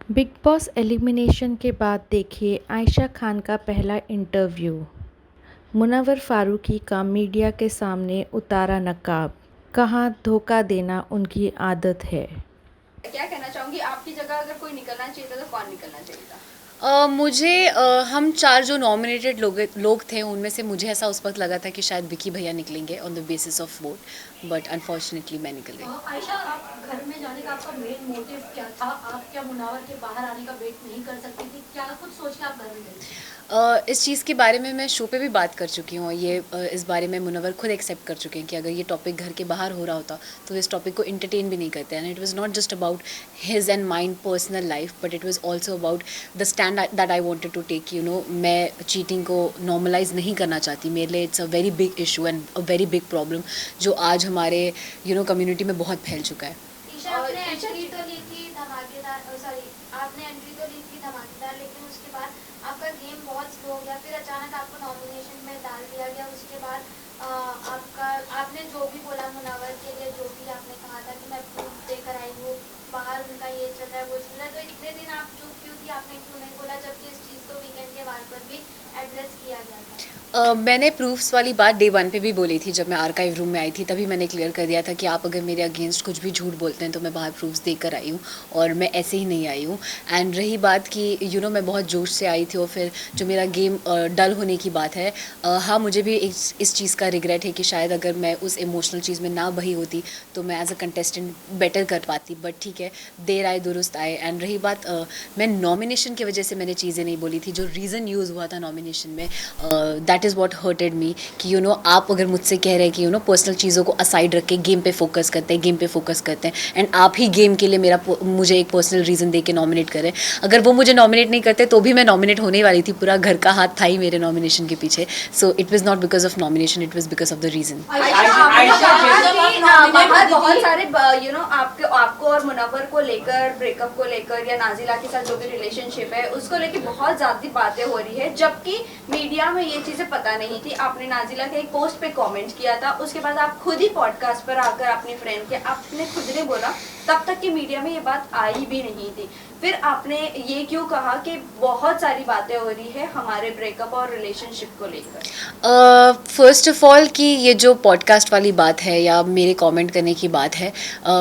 Big boss elimination के बाद देखिए आयशा खान का पहला इंटरव्यू। मुनव्वर फारूकी का मीडिया के सामने उतारा नकाब। कहा धोखा देना उनकी आदत है। क्या कहना चाहूंगी, आपकी जगह अगर कोई निकलना चाहिए था तो कौन निकलना चाहिए था? मुझे हम चार जो नॉमिनेटेड लोग थे उनमें से मुझे ऐसा उस वक्त लगा था कि शायद विकी भैया निकलेंगे on the basis of vote, but unfortunately मैं निकल गई। आयशा, आप घर में जाने का आपका मेन मोटिव क्या था? आप क्या मुनावर के बाहर आने का वेट नहीं कर सकती थी? क्या कुछ सोच के आप घर में गई? इस चीज़ के बारे में मैं शो पे भी बात कर चुकी हूँ। ये इस बारे में मुनव्वर खुद एक्सेप्ट कर चुके हैं कि अगर ये टॉपिक घर के बाहर हो रहा होता तो इस टॉपिक को इंटरटेन भी नहीं करते। And it was not just about his and mind personal life, but it was also about the stand that I wanted to take. मैं चीटिंग को नॉर्मलाइज नहीं करना चाहती। मेरे लिए it's a very big issue and a very big problem जो आज हमारे कम्युनिटी में बहुत फैल चुका है। आपने एंट्री तो ली थी धमाकेदार, सॉरी, आपने एंट्री तो ली थी धमाकेदार, लेकिन उसके बाद आपका गेम बहुत स्लो हो गया। फिर अचानक आपको नॉमिनेशन में डाल दिया गया। उसके बाद आपका आपने जो भी बोला मुनावर के लिए, जो भी आपने कहा था कि मैं प्रूफ देकर आई हूँ, बाहर उनका ये चल रहा है वो चल रहा है, तो इतने दिन आप चुप क्यों थी? आपने क्यों नहीं बोला, जबकि इस चीज़ को वीकेंड के वार पर भी एड्रेस किया गया था? मैंने प्रूफ्स वाली बात डे वन पे भी बोली थी। जब मैं आर्काइव रूम में आई थी तभी मैंने क्लियर कर दिया था कि आप अगर मेरे अगेंस्ट कुछ भी झूठ बोलते हैं तो मैं बाहर प्रूफ्स देकर आई हूँ और मैं ऐसे ही नहीं आई हूँ। एंड रही बात कि मैं बहुत जोश से आई थी और फिर जो मेरा गेम डल होने की बात है, हाँ मुझे भी इस चीज़ का रिग्रेट है कि शायद अगर मैं उस इमोशनल चीज़ में ना बही होती तो मैं एज अ कंटेस्टेंट बेटर कर पाती। बट ठीक है, देर आए दुरुस्त आए। एंड रही बात मैं नॉमिनेशन की वजह से मैंने चीज़ें नहीं बोली थी। जो रीज़न यूज़ हुआ था नॉमिनेशन में, दैट इज़ वॉट हर्टेड मी कि आप अगर मुझसे कह रहे हैं कि पर्सनल चीज़ों को असाइड रख के गेम पे फोकस करते हैं, गेम पे फोकस करते हैं, एंड आप ही गेम के लिए मुझे एक पर्सनल रीज़न दे के नॉमिनेट करें। अगर वो मुझे नॉमिनेट नहीं करते तो भी मैं नॉमिनेट होने वाली थी। पूरा घर का हाथ था ही मेरे नॉमिनेशन के पीछे। So it was not because of nomination, it was because of the reason. बाहर बहुत सारे आपको और मुनव्वर को लेकर, ब्रेकअप को लेकर या नाजिला के साथ जो भी रिलेशनशिप है उसको लेकर बहुत ज्यादा बातें हो रही है, जबकि मीडिया में ये चीजें पता नहीं थी। आपने नाजिला के एक पोस्ट पे कमेंट किया था, उसके बाद आप खुद ही पॉडकास्ट पर आकर अपनी फ्रेंड के आपने खुद ने बोला तब तक कि मीडिया में ये बात आई भी नहीं थी। फिर आपने ये क्यों कहा कि बहुत सारी बातें हो रही है हमारे ब्रेकअप और रिलेशनशिप को लेकर? फर्स्ट ऑफ ऑल कि ये जो पॉडकास्ट वाली बात है या मेरे कमेंट करने की बात है,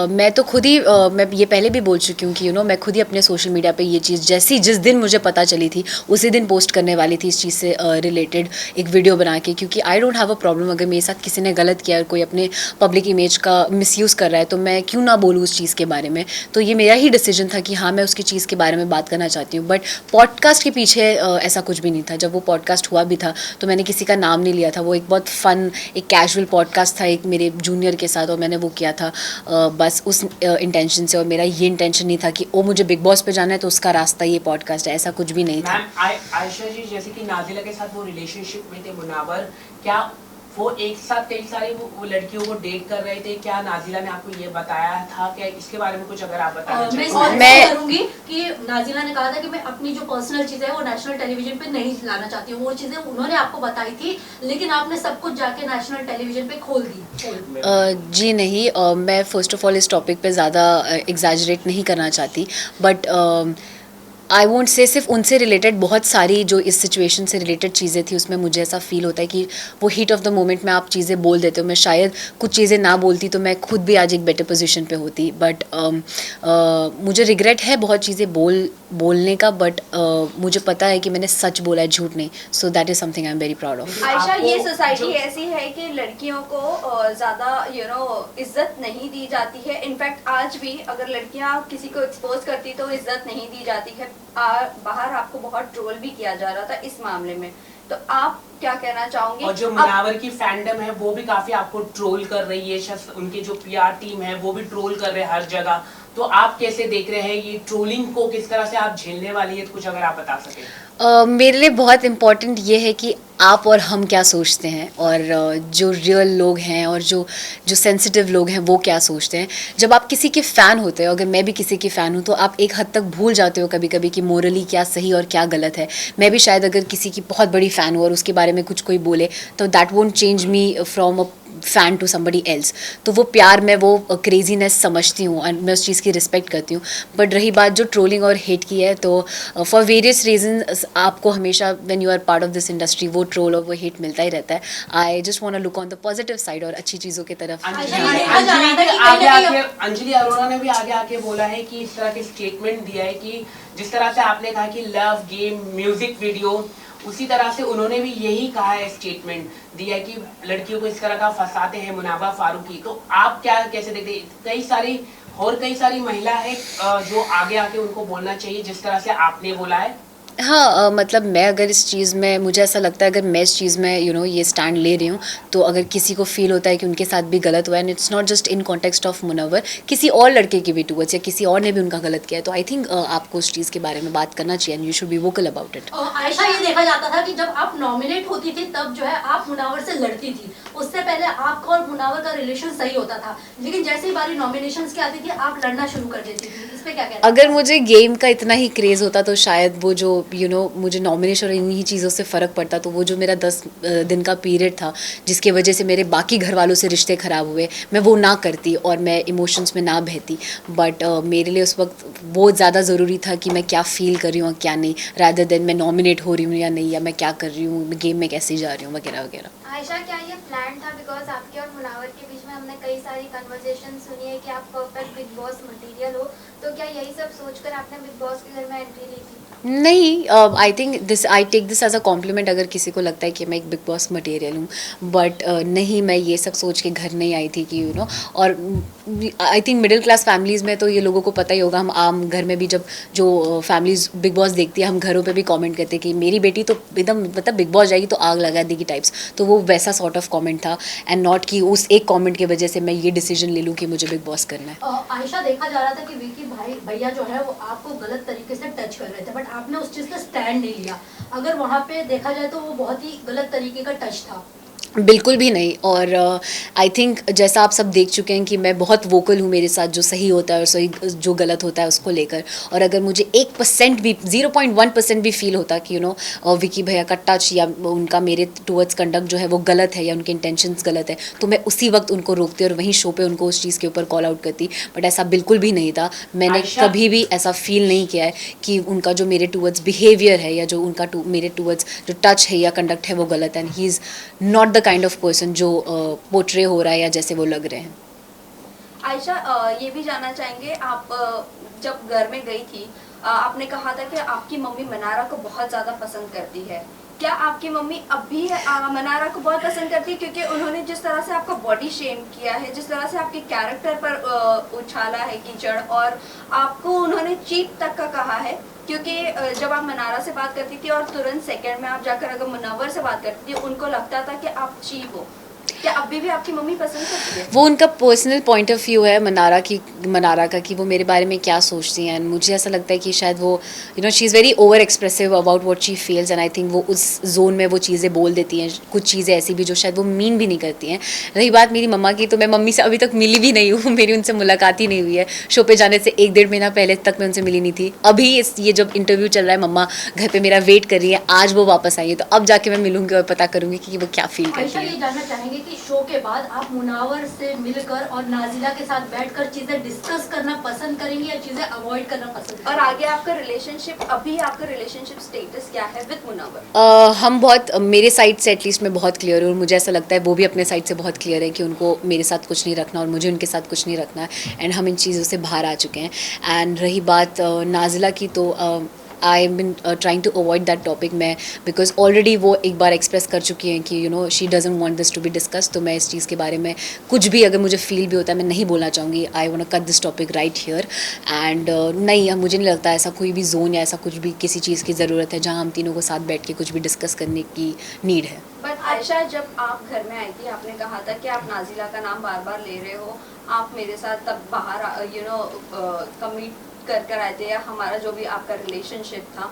मैं तो खुद ही मैं ये पहले भी बोल चुकी हूँ कि मैं खुद ही अपने सोशल मीडिया पे ये चीज़ जिस दिन मुझे पता चली थी उसी दिन पोस्ट करने वाली थी इस चीज़ से रिलेटेड एक वीडियो बना के। क्योंकि I don't have a problem अगर मेरे साथ किसी ने गलत किया और कोई अपने पब्लिक इमेज का मिसयूज़ कर रहा है तो मैं क्यों ना बोलूँ उस चीज़ के बारे में। तो ये मेरा ही डिसीजन था कि हाँ मैं उसकी चीज़ के बारे में बात करना चाहती हूँ। बट पॉडकास्ट के पीछे ऐसा कुछ भी नहीं था। जब वो पॉडकास्ट हुआ भी था तो मैंने किसी का नाम नहीं लिया था। वो एक बहुत फ़न, एक कैजुअल पॉडकास्ट था एक मेरे जूनियर के साथ और मैंने वो किया था बस उस इंटेंशन से। और मेरा ये इंटेंशन नहीं था कि ओ मुझे बिग बॉस पे जाना है तो उसका रास्ता ये पॉडकास्ट है, ऐसा कुछ भी नहीं था। आयशा जी, जैसे कि नाजिला के साथ वो रिलेशनशिप में थे मुनावर, क्या वो एक साथ कई सारी वो लड़कियों को डेट कर रहे थे? क्या नाजिला ने आपको ये बताया था? क्या इसके बारे में कुछ अगर आप बताना चाहें? मैं करूंगी कि नाजिला ने कहा था कि मैं अपनी जो पर्सनल चीजें है वो नेशनल टेलीविजन पे नहीं लाना चाहती हूँ। वो चीजें उन्होंने आपको बताई थी, लेकिन आपने सब कुछ जाके नेशनल टेलीविजन पे खोल दी। जी नहीं, मैं फ़र्स्ट ऑफ़ ऑल इस टॉपिक पे ज़्यादा एग्जैजरेट नहीं करना चाहती। बट आई वोंट से सिर्फ उनसे रिलेटेड बहुत सारी जो इस सिचुएशन से रिलेटेड चीज़ें थी उसमें मुझे ऐसा फ़ील होता है कि वो हीट ऑफ द मोमेंट में आप चीज़ें बोल देते हो। मैं शायद कुछ चीज़ें ना बोलती तो मैं खुद भी आज एक बेटर पोजीशन पे होती। बट मुझे रिग्रेट है बहुत चीज़ें बोलने का। बट मुझे पता है कि मैंने सच बोला है, झूठ नहीं। So that is something I am very proud of. Ayesha, ये सोसाइटी ऐसी है कि लड़कियों को ज्यादा इज्जत नहीं दी जाती है। इनफैक्ट आज भी अगर लड़कियां किसी को एक्सपोज करती तो इज्जत नहीं दी जाती है। बाहर आपको बहुत ट्रोल भी किया जा रहा था इस मामले में, तो आप क्या कहना चाहोगे? और जो मुनावर की फैंडम है वो भी काफी आपको ट्रोल कर रही है, उनके जो पीआर टीम है वो भी ट्रोल कर रहे हैं हर जगह। तो आप कैसे देख रहे हैं ये ट्रोलिंग को? किस तरह से आप झेलने वाली है? कुछ अगर आप बता सकें। मेरे लिए बहुत इम्पॉर्टेंट ये है कि आप और हम क्या सोचते हैं और जो रियल लोग हैं और जो सेंसिटिव लोग हैं वो क्या सोचते हैं। जब आप किसी के फ़ैन होते हो, अगर मैं भी किसी की फ़ैन हूँ, तो आप एक हद तक भूल जाते हो कभी कभी कि मोरली क्या सही और क्या गलत है। मैं भी शायद अगर किसी की बहुत बड़ी फ़ैन हूँ और उसके बारे में कुछ कोई बोले तो that won't change me from a fan to somebody else, तो वो प्यार मैं वो क्रेजीनेस समझती हूँ एंड मैं उस चीज़ की रिस्पेक्ट करती हूँ। बट रही बात जो ट्रोलिंग और हेट की है, तो फॉर वेरियस रीजन आपको हमेशा when you are part of this industry वो ट्रोल और वो हेट मिलता ही रहता है। I just want to look on the positive side और अच्छी चीज़ों की तरफ। अंजलि अरोड़ा ने भी आगे आके बोला है कि इस तरह के स्टेटमेंट दिया है कि जिस तरह से आपने कहा कि लव गेम म्यूजिक वीडियो, उसी तरह से उन्होंने भी यही कहा है, स्टेटमेंट दिया है कि लड़कियों को इस तरह का फंसाते हैं मुनाबा फारूकी। तो आप क्या कैसे देखते हैं? कई सारी महिला है जो आगे आके उनको बोलना चाहिए जिस तरह से आपने बोला है। हाँ, मतलब मैं अगर इस चीज़ में, मुझे ऐसा लगता है अगर मैं इस चीज़ में ये स्टैंड ले रही हूँ, तो अगर किसी को फील होता है कि उनके साथ भी गलत हुआ है, and it's not just in context of Munawar, किसी और लड़के की भी टूवर्ड्स या किसी और ने भी उनका गलत किया है, तो आई थिंक आपको उस चीज़ के बारे में बात करना चाहिए and you should be vocal about it. Ayesha, ये देखा जाता था कि जब आप नॉमिनेट होती थी तब जो है आप मुनावर से लड़ती थी, उससे पहले आपका और मुनावर का रिलेशन सही होता था, लेकिन जैसे ही बारी नॉमिनेशंस की आती थी आप लड़ना शुरू कर देती थी। इस पे क्या कहना है? अगर मुझे गेम का इतना ही क्रेज़ होता तो शायद वो जो मुझे नॉमिनेशन और इन्हीं चीज़ों से फ़र्क पड़ता, तो वो जो मेरा 10 दिन का पीरियड था जिसकी वजह से मेरे बाकी घर वालों से रिश्ते ख़राब हुए, मैं वो ना करती और मैं इमोशंस में ना बहती। बट मेरे लिए उस वक्त वो ज़्यादा ज़रूरी था कि मैं क्या फ़ील कर रही हूँ और क्या नहीं, रादर देन मैं नॉमिनेट हो रही हूँ या नहीं, या मैं क्या कर रही हूँ, गेम में कैसे जा रही हूँ वगैरह वगैरह। आयशा, क्या ये प्लान था? बिकॉज आपके और मुनावर के बीच में हमने कई सारी कन्वर्सेशन सुनी है कि आप परफेक्ट बिग बॉस मटेरियल हो, तो क्या यही सब सोचकर आपने बिग बॉस के घर में एंट्री ली थी? नहीं, I take this as a compliment अगर किसी को लगता है कि मैं एक बिग बॉस मटेरियल हूँ, बट नहीं, मैं ये सब सोच के घर नहीं आई थी कि और I think middle class families में तो ये लोगों को पता ही होगा, हम आम घर में भी जब जो फैमिलीज बिग बॉस देखती है, हम घरों पे भी कमेंट करते हैं कि मेरी बेटी तो एकदम मतलब बिग बॉस जाएगी तो आग लगा देगी टाइप्स, तो वो वैसा सॉर्ट ऑफ कमेंट था एंड नॉट कि उस एक कमेंट की वजह से मैं ये डिसीजन ले लूँ कि मुझे बिग बॉस करना है। आयशा, देखा जा रहा था कि विकी भैया जो है वो आपको गलत तरीके से टच कर रहे थे, बट आपने उस चीज़ का स्टैंड नहीं लिया। अगर वहाँ पे देखा जाए तो वो बहुत ही गलत तरीके का टच था। बिल्कुल भी नहीं, और आई थिंक जैसा आप सब देख चुके हैं कि मैं बहुत वोकल हूँ मेरे साथ जो सही होता है और सही जो गलत होता है उसको लेकर, और अगर मुझे 1% भी 0.1% भी फील होता कि विकी भैया का टच या उनका मेरे टुवर्ड्स कंडक्ट जो है वो गलत है या उनके इंटेंशंस गलत है, तो मैं उसी वक्त उनको रोकती और वहीं शो पे उनको उस चीज़ के ऊपर कॉल आउट करती। बट ऐसा बिल्कुल भी नहीं था, मैंने कभी भी ऐसा फील नहीं किया है कि उनका जो मेरे टुवर्ड्स बिहेवियर है या जो उनका मेरे टुवर्ड्स जो टच है या कंडक्ट है वो गलत है, and he is not the kind of person जो पोर्ट्रे हो रहा है या जैसे वो लग रहे हैं। आयशा, ये भी जानना चाहेंगे, आप जब घर में गई थी आपने कहा था कि आपकी मम्मी मनारा को बहुत ज़्यादा पसंद करती है। क्या आपकी मम्मी अब भी मनारा को बहुत पसंद करती है? क्योंकि उन्होंने जिस तरह से आपका बॉडी शेम किया है, जिस तरह से आपके कैरेक्टर पर उछाला है कीचड़, और आपको उन्होंने चीप तक का कहा है, क्योंकि जब आप मनारा से बात करती थी और तुरंत सेकंड में आप जाकर अगर मुनव्वर से बात करती थी, उनको लगता था कि आप चीप हो। क्या अभी भी आपकी मम्मी पसंद करती है? वो उनका पर्सनल पॉइंट ऑफ व्यू है मनारा का कि वो मेरे बारे में क्या सोचती हैं, एंड मुझे ऐसा लगता है कि शायद वो she is very over expressive about what she feels, and I think वो उस जोन में वो चीज़ें बोल देती हैं, कुछ चीज़ें ऐसी भी जो शायद वो मीन भी नहीं करती हैं। रही बात मेरी मम्मा की, तो मैं मम्मी से अभी तक मिली भी नहीं हूँ, मेरी उनसे मुलाकात ही नहीं हुई है। शो पे जाने से 1-1.5 महीना पहले तक मैं उनसे मिली नहीं थी। अभी ये जब इंटरव्यू चल रहा है, मम्मा घर पर मेरा वेट कर रही है, आज वो वापस आई है, तो अब जाके मैं मिलूंगी और पता करूँगी कि वो क्या फील करती है। ये जानना चाहेंगे कि शो के बाद आप मुनावर से मिलकर और नाजिला के साथ बैठकर चीजें डिस्कस करना पसंद करेंगी या चीजें अवॉइड करना पसंद करेंगी? और आगे आपका रिलेशनशिप स्टेटस क्या है विद मुनव्वर? हम बहुत, मेरे साइड से एटलीस्ट मैं बहुत क्लियर हूँ, और मुझे ऐसा लगता है वो भी अपने साइड से बहुत क्लियर है कि उनको मेरे साथ कुछ नहीं रखना और मुझे उनके साथ कुछ नहीं रखना है, एंड हम इन चीज़ों से बाहर आ चुके हैं। एंड रही बात नाजिला की, तो I am been trying to avoid that topic मैं, बिकॉज ऑलरेडी वो एक बार एक्सप्रेस कर चुकी हैं कि she doesn't want this to be discuss, तो मैं इस चीज़ के बारे में कुछ भी अगर मुझे फील भी होता है मैं नहीं बोलना चाहूँगी। I want to cut this topic right here, and नहीं, मुझे नहीं लगता ऐसा कोई भी जोन या ऐसा कुछ भी किसी चीज़ की ज़रूरत है जहाँ हम तीनों को साथ बैठ के कुछ भी डिस्कस करने की नीड है। बट आयशा, जब आप घर में आई थी आपने कहा था कि आप नाजिला का नाम बार बार ले रहे हो, आप मेरे साथ तब बाहर कमिट कर आए थे, या हमारा जो भी आपका रिलेशनशिप था।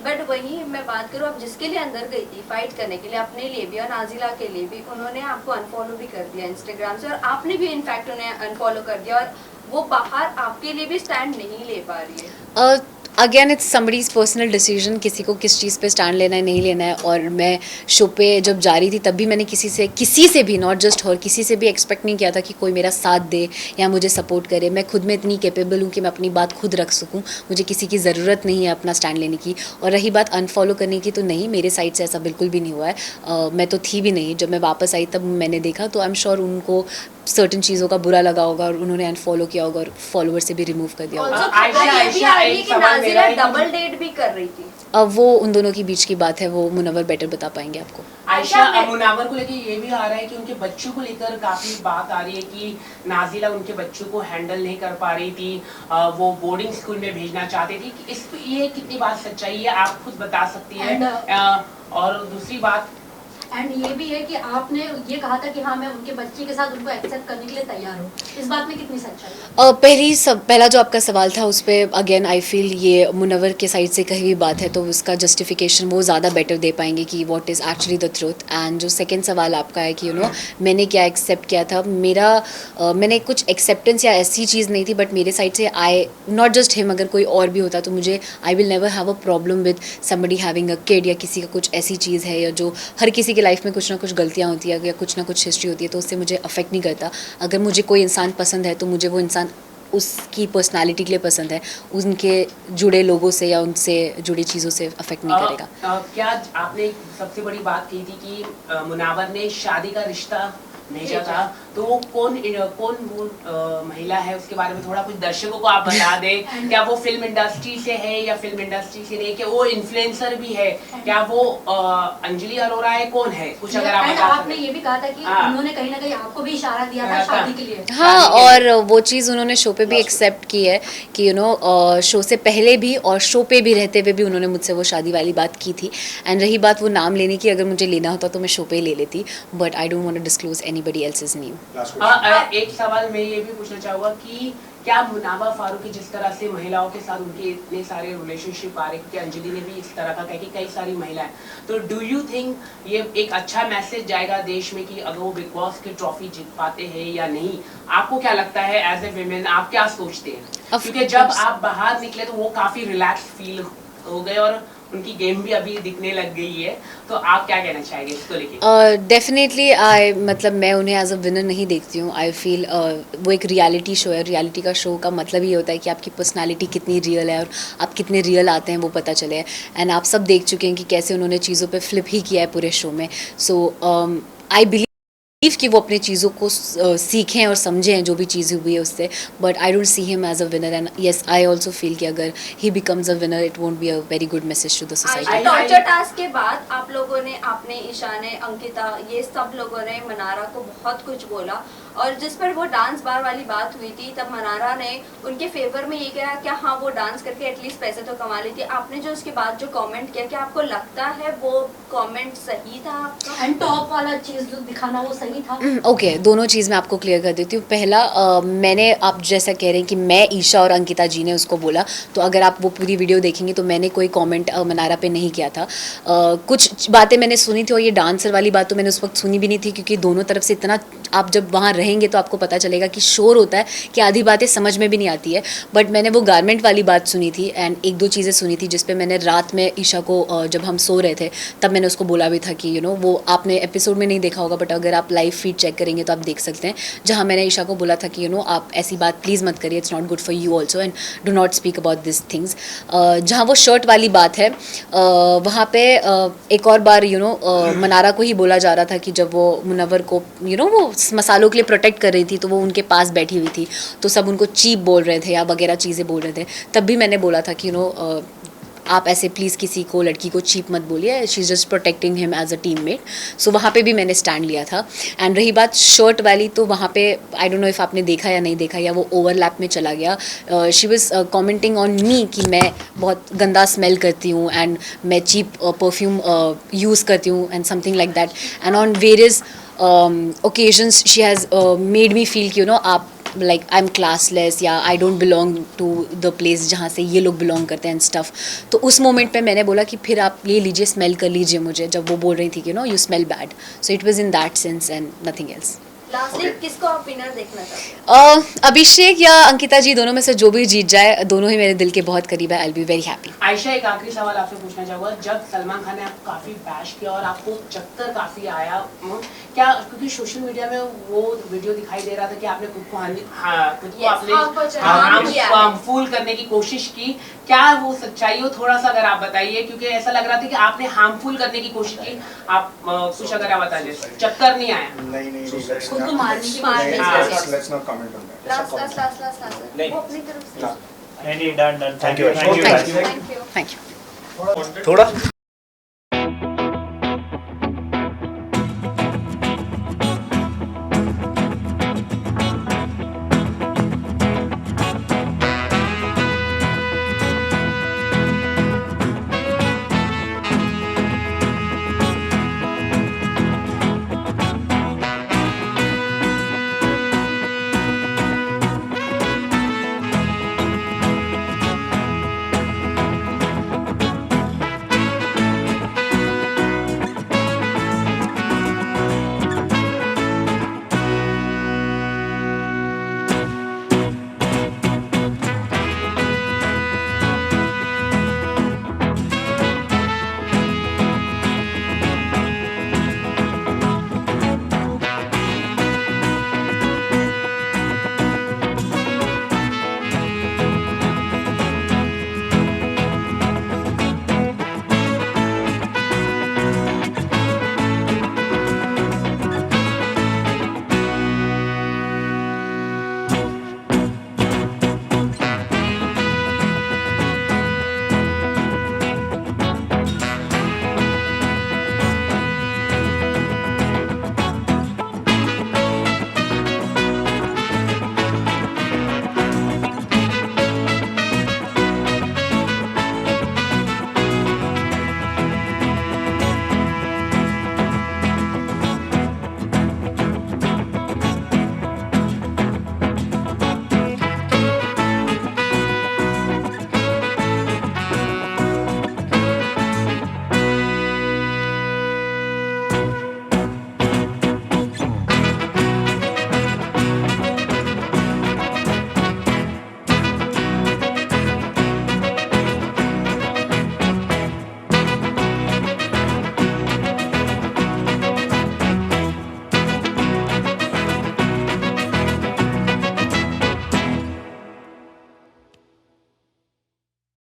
बट वही मैं बात करूँ, आप जिसके लिए अंदर गई थी फाइट करने के लिए, अपने लिए भी और नाजिला के लिए भी, उन्होंने आपको अनफॉलो भी कर दिया इंस्टाग्राम से, और आपने भी इनफैक्ट उन्हें अनफॉलो कर दिया, और वो बाहर आपके लिए भी स्टैंड नहीं ले पा रही है। Again it's somebody's personal decision, किसी को किस चीज़ पे स्टैंड लेना है नहीं लेना है। और मैं शो पे जब जा रही थी तब भी मैंने किसी से भी, नॉट जस्ट हर, किसी से भी एक्सपेक्ट नहीं किया था कि कोई मेरा साथ दे या मुझे सपोर्ट करे। मैं खुद में इतनी कैपेबल हूँ कि मैं अपनी बात खुद रख सकूँ, मुझे किसी की ज़रूरत नहीं है अपना स्टैंड लेने की। और रही बात अनफॉलो करने की, तो नहीं, मेरे साइड से ऐसा बिल्कुल भी नहीं हुआ है। मैं तो थी भी नहीं, जब मैं वापस आई तब मैंने देखा, तो आई एम श्योर उनको सर्टन चीज़ों का बुरा लगा होगा और उन्होंने अनफॉलो किया होगा और फॉलोवर से भी रिमूव कर दिया होगा। ऑल्सो आयशा, ये भी आयशा, आ रही है एक कि सवाल मेरा नाजिला है कि- डबल डेट भी कर रही थी। अब वो उन दोनों के बीच की बात है, वो मुनव्वर बेटर बता पाएंगे आपको। आयशा, आयशा, मुनावर को लेके ये भी आ रहा है कि उनके बच्चों को लेकर काफी बात आ रही है कि नाजिला उनके बच्चों को हैंडल नहीं कर पा रही थी, वो बोर्डिंग स्कूल में भेजना चाहती थी। कि ये कितनी बात सच्चाई है आप खुद बता सकती है। और दूसरी बात, एंड ये भी है कि आपने ये कहा था कि हाँ मैं उनके बच्चे के साथ उनको एक्सेप्ट करने के लिए तैयार हूँ, इस बात में कितनी सच्चाई है? पहला जो आपका सवाल था उस पर अगेन आई फील ये मुनव्वर के साइड से कही हुई बात है, तो उसका जस्टिफिकेशन वो ज़्यादा बेटर दे पाएंगे कि what is actually the truth. And जो सेकंड सवाल आपका है कि मैंने क्या एक्सेप्ट किया था, मैंने कुछ एक्सेप्टेंस या ऐसी चीज़ नहीं थी, बट मेरे साइड से आई नॉट जस्ट हिम, अगर कोई और भी होता तो मुझे I will never have a problem with somebody having a kid, या किसी का कुछ ऐसी चीज़ है या जो हर किसी की लाइफ में कुछ ना कुछ गलतियाँ होती है या कुछ ना कुछ हिस्ट्री होती है, तो उससे मुझे अफेक्ट नहीं करता। अगर मुझे कोई इंसान पसंद है तो मुझे वो इंसान उसकी पर्सनालिटी के लिए पसंद है, उनके जुड़े लोगों से या उनसे जुड़ी चीज़ों से अफेक्ट नहीं करेगा। क्या आपने सबसे बड़ी बात कही थी कि मुनावर ने शादी का रिश्ता भेजा था, तो वो कौन वो महिला है, उसके बारे में थोड़ा कुछ दर्शकों को आप बता दें। क्या वो फिल्म इंडस्ट्री से है या फिल्म इंडस्ट्री से नहीं, क्या वो इन्फ्लुएंसर भी है, क्या वो अंजलि अरोरा है, कौन है, कुछ अगर आप बता आपने ये भी कहा था कि उन्होंने कहीं ना कहीं आपको भी इशारा दिया था शादी के लिए। हाँ, और वो चीज़ उन्होंने शो पे भी एक्सेप्ट की है कि शो से पहले भी और शो पे भी रहते हुए भी उन्होंने मुझसे वो शादी वाली बात की थी। एंड रही बात वो नाम लेने की, अगर मुझे लेना होता तो मैं शो पे ही ले लेती, but I don't want to disclose anybody else's name. एक सवाल मैं ये भी पूछना चाहूँगा कि क्या मुनावर फारूकी जिस तरह से महिलाओं के साथ उनके इतने सारे रिलेशनशिप आ रहे, क्योंकि अंजलि ने भी इस तरह का कहा कि कई सारी महिलाएं, तो डू यू थिंक ये एक अच्छा मैसेज जाएगा देश में कि अगर वो बिग बॉस की ट्रॉफी जीत पाते हैं या नहीं? आपको क्या लगता है एज ए विमेन, आप क्या सोचते हैं? क्योंकि जब आप बाहर निकले तो वो काफी रिलैक्स फील हो गए और उनकी गेम भी अभी दिखने लग गई है, तो आप क्या कहना चाहेंगे इसको लेके? डेफिनेटली मतलब मैं उन्हें एज अ विनर नहीं देखती हूँ। आई फील वो एक रियलिटी शो है, रियलिटी का शो का मतलब ये होता है कि आपकी पर्सनालिटी कितनी रियल है और आप कितने रियल आते हैं वो पता चले। एंड आप सब देख चुके हैं कि कैसे उन्होंने चीज़ों पे फ्लिप ही किया है पूरे शो में। सो आई बिलीव कि वो अपने चीज़ों को सीखें और समझें जो भी चीज़ हुई है उससे, but I don't see him as a winner. And yes, I also feel कि अगर he becomes a winner it won't be a very good message to the society. Torture task के बाद आप लोगों ने, आपने, ईशा ने, अंकिता, ये सब लोगों ने मनारा को बहुत कुछ बोला, और जिस पर वो डांस बार वाली बात हुई थी तब मनारा ने उनके फेवर में ये कहा कि हाँ वो डांस करके एटलीस्ट पैसे तो कमा ली थी। आपने जो उसके बाद जो कमेंट किया, क्या आपको लगता है वो कमेंट सही था आपका? एंड टॉप वाला चीज जो दिखाना वो सही था? ओके, दोनों चीज़ मैं आपको क्लियर कर देती हूँ। पहला, मैंने, आप जैसा कह रहे हैं कि मैं, ईशा और अंकिता जी ने उसको बोला, तो अगर आप वो पूरी वीडियो देखेंगे तो मैंने कोई कमेंट मनारा पे नहीं किया था। कुछ बातें मैंने सुनी थी और ये डांसर वाली बात तो मैंने उस वक्त सुनी भी नहीं थी, क्योंकि दोनों तरफ से इतना, आप जब वहाँ रहेंगे तो आपको पता चलेगा कि शोर होता है कि आधी बातें समझ में भी नहीं आती है। बट मैंने वो गारमेंट वाली बात सुनी थी एंड एक दो चीज़ें सुनी थी जिस पे मैंने रात में ईशा को, जब हम सो रहे थे तब मैंने उसको बोला भी था कि वो आपने एपिसोड में नहीं देखा होगा, बट अगर आप लाइव फीड चेक करेंगे तो आप देख सकते हैं, जहाँ मैंने ईशा को बोला था कि आप ऐसी बात प्लीज़ मत करिए, it's not good for you also and do not speak about this things. जहाँ वो शर्ट वाली बात है, वहाँ पे एक और बार मनारा को ही बोला जा रहा था कि जब वो मुनव्वर को वो मसालों के लिए प्रोटेक्ट कर रही थी तो वो उनके पास बैठी हुई थी, तो सब उनको चीप बोल रहे थे या वगैरह चीज़ें बोल रहे थे। तब भी मैंने बोला था कि आप ऐसे प्लीज़ किसी को, लड़की को चीप मत बोलिए, she is just protecting him as a teammate. So वहाँ पे भी मैंने स्टैंड लिया था। एंड रही बात शर्ट वाली, तो वहाँ पे आई डोंट नो इफ़ आपने देखा या नहीं देखा या वो ओवरलैप में चला गया। She was commenting on me कि मैं बहुत गंदा स्मेल करती हूँ एंड मैं चीप परफ्यूम यूज़ करती हूँ and something like that. And on various occasions she has made me feel कि आप like I'm classless या I don't belong to the place जहाँ से ये लोग belong करते हैं and stuff। तो उस मोमेंट पे मैंने बोला कि फिर आप ले लीजिए, स्मेल कर लीजिए मुझे, जब वो बोल रही थी कि you smell bad। So it was in that sense and nothing else। Lastly किसको आप विनर देखना चाहते हैं? अभिषेक या अंकिता जी दोनों में से जो भी जीत जाए, दोनों ही मेरे दिल के बहुत करीब है। I will be very happy. Ayesha, एक आखिरी सवाल आपसे पूछना चाहूंगा। जब सलमान खान ने आपको काफी बैश किया और आपको चक्कर काफी आया, क्या क्योंकि सोशल मीडिया में वो वीडियो दिखाई दे रहा था कि आपने खुद को हार्मफुल करने की कोशिश की, क्या वो सच्चाई हो? थोड़ा सा अगर आप बताइए, क्योंकि ऐसा लग रहा था कि आपने हार्मफुल करने की कोशिश की। आप कुछ अगर आप बताइए, चक्कर नहीं आया? खुद को मारने की Let's not comment on that. Last नहीं। वो अपनी तरफ से नहीं, done, thank you, thank you. थोड़ा